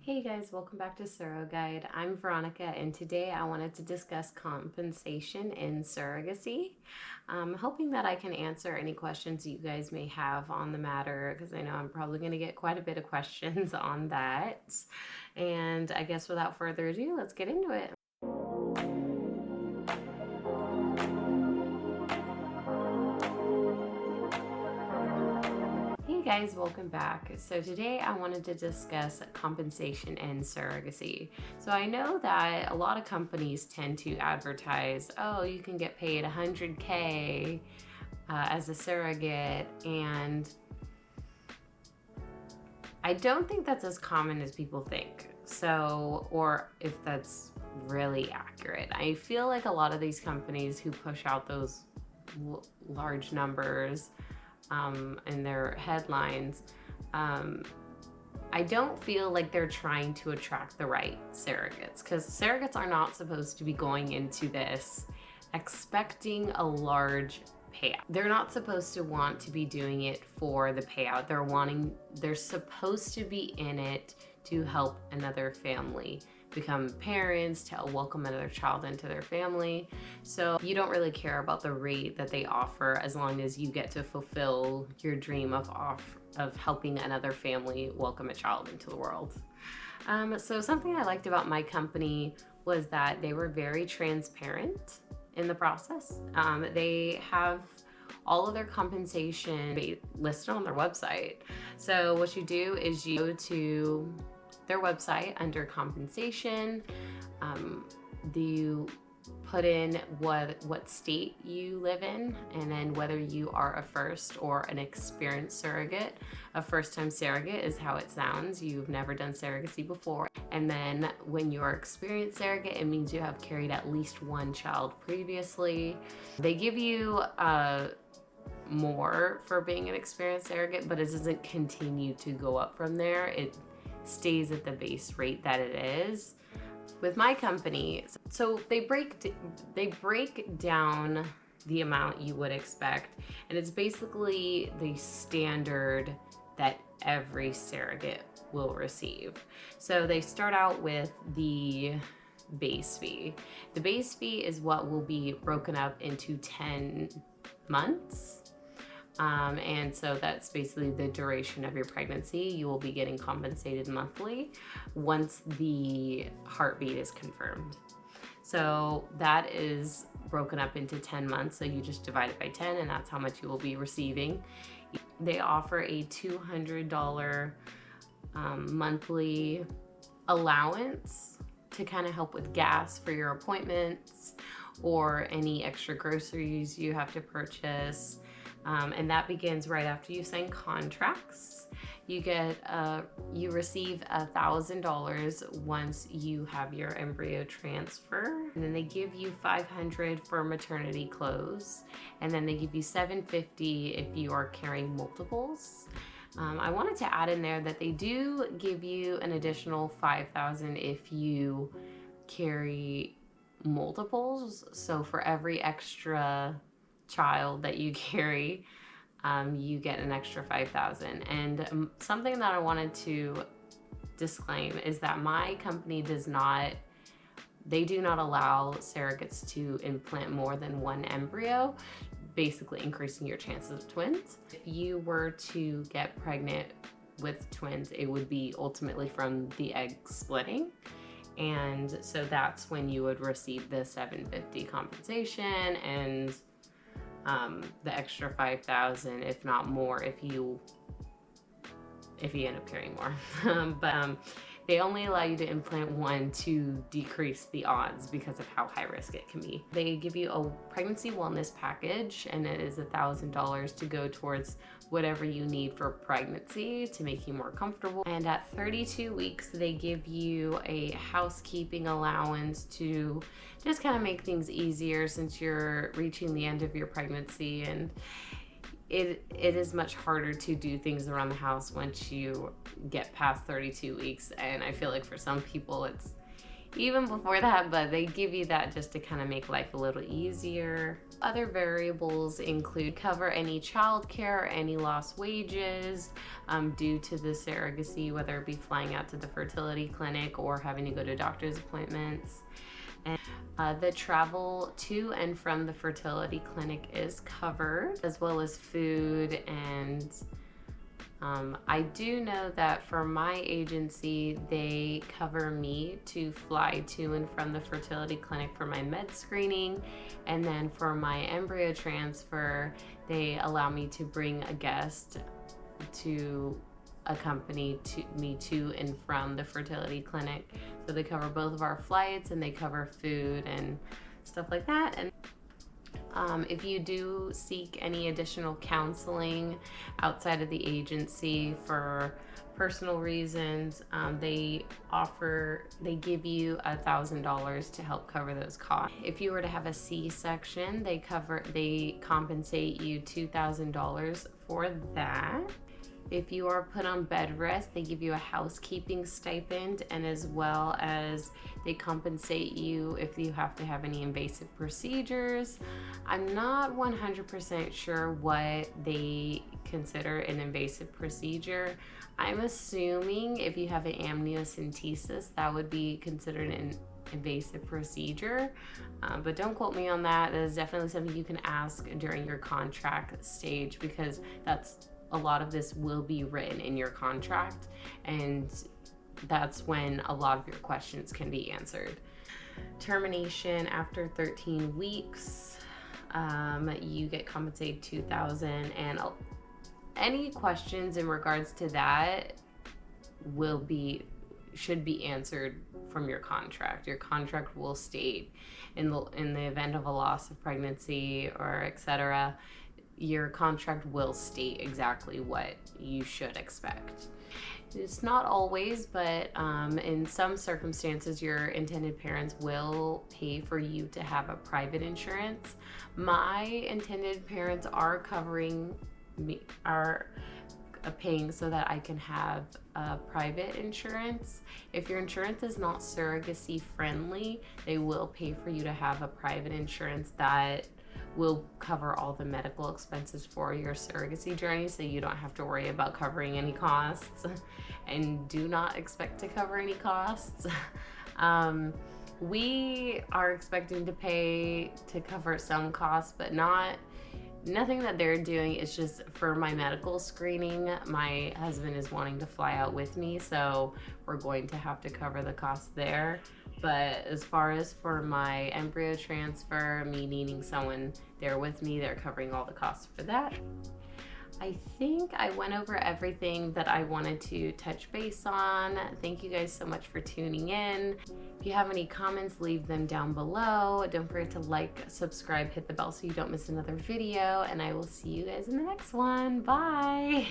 Hey guys, welcome back to Surroguide. I'm Veronica, and today I wanted to discuss compensation in surrogacy. I'm hoping that I can answer any questions you guys may have on the matter, because I know I'm probably going to get quite a bit of questions on that. And I guess without further ado, let's get into it. Hey guys, welcome back. So today I wanted to discuss compensation in surrogacy. So I know that a lot of companies tend to advertise, oh, you can get paid $100K as a surrogate, and I don't think that's as common as people think. So, or if that's really accurate. I feel like a lot of these companies who push out those large numbers in their headlines, I don't feel like they're trying to attract the right surrogates, because surrogates are not supposed to be going into this expecting a large payout. They're not supposed to want to be doing it for the payout. They're supposed to be in it to help another family become parents, to welcome another child into their family. So you don't really care about the rate that they offer as long as you get to fulfill your dream of helping another family welcome a child into the world. So something I liked about my company was that they were very transparent in the process. They have all of their compensation listed on their website. So what you do is you go to their website under compensation. You put in what state you live in, and then whether you are a first or an experienced surrogate. A first-time surrogate is how it sounds. You've never done surrogacy before. And then when you're experienced surrogate, it means you have carried at least one child previously. They give you more for being an experienced surrogate, but it doesn't continue to go up from there. It stays at the base rate that it is. With my company, so they break down the amount you would expect, and it's basically the standard that every surrogate will receive. So they start out with the base fee. The base fee is what will be broken up into 10 months. And so that's basically the duration of your pregnancy. You will be getting compensated monthly once the heartbeat is confirmed. So that is broken up into 10 months. So you just divide it by 10, and that's how much you will be receiving. They offer a $200 monthly allowance to kind of help with gas for your appointments or any extra groceries you have to purchase. And that begins right after you sign contracts. You receive $1,000 once you have your embryo transfer, and then they give you $500 for maternity clothes, and then they give you $750 if you are carrying multiples. I wanted to add in there that they do give you an additional $5,000 if you carry multiples. So for every extra child that you carry, you get an extra $5,000. And something that I wanted to disclaim is that my company do not allow surrogates to implant more than one embryo, basically increasing your chances of twins. If you were to get pregnant with twins, it would be ultimately from the egg splitting. And so that's when you would receive the $750 compensation and the extra $5,000, if not more, if you end up carrying more. But they only allow you to implant one to decrease the odds because of how high risk it can be. They give you a pregnancy wellness package, and it is $1,000 to go towards whatever you need for pregnancy to make you more comfortable. And at 32 weeks, they give you a housekeeping allowance to just kind of make things easier since you're reaching the end of your pregnancy, and it is much harder to do things around the house once you get past 32 weeks. And I feel like for some people even before that, but they give you that just to kind of make life a little easier. Other variables include cover any childcare or any lost wages due to the surrogacy, whether it be flying out to the fertility clinic or having to go to doctor's appointments. And the travel to and from the fertility clinic is covered, as well as food. And I do know that for my agency, they cover me to fly to and from the fertility clinic for my med screening. And then for my embryo transfer, they allow me to bring a guest to accompany me to and from the fertility clinic. So they cover both of our flights, and they cover food and stuff like that. And if you do seek any additional counseling outside of the agency for personal reasons, they give you $1,000 to help cover those costs. If you were to have a C-section, they compensate you $2,000 for that. If you are put on bed rest, they give you a housekeeping stipend, and as well as they compensate you if you have to have any invasive procedures. I'm not 100% sure what they consider an invasive procedure. I'm assuming if you have an amniocentesis, that would be considered an invasive procedure, but don't quote me on that. That is definitely something you can ask during your contract stage, because a lot of this will be written in your contract, and that's when a lot of your questions can be answered. Termination after 13 weeks, you get compensated $2,000, and any questions in regards to that should be answered from your contract. Your contract will state in the event of a loss of pregnancy or etc., your contract will state exactly what you should expect. It's not always, but in some circumstances, your intended parents will pay for you to have a private insurance. My intended parents are covering me, paying so that I can have private insurance. If your insurance is not surrogacy friendly, they will pay for you to have a private insurance that will cover all the medical expenses for your surrogacy journey, so you don't have to worry about covering any costs, and do not expect to cover any costs. We are expecting to pay to cover some costs, but nothing that they're doing. It's just for my medical screening. My husband is wanting to fly out with me, so we're going to have to cover the cost there. But as far as for my embryo transfer, me needing someone there with me, they're covering all the costs for that. I think I went over everything that I wanted to touch base on. Thank you guys so much for tuning in. If you have any comments, leave them down below. Don't forget to like, subscribe, hit the bell so you don't miss another video, and I will see you guys in the next one. Bye!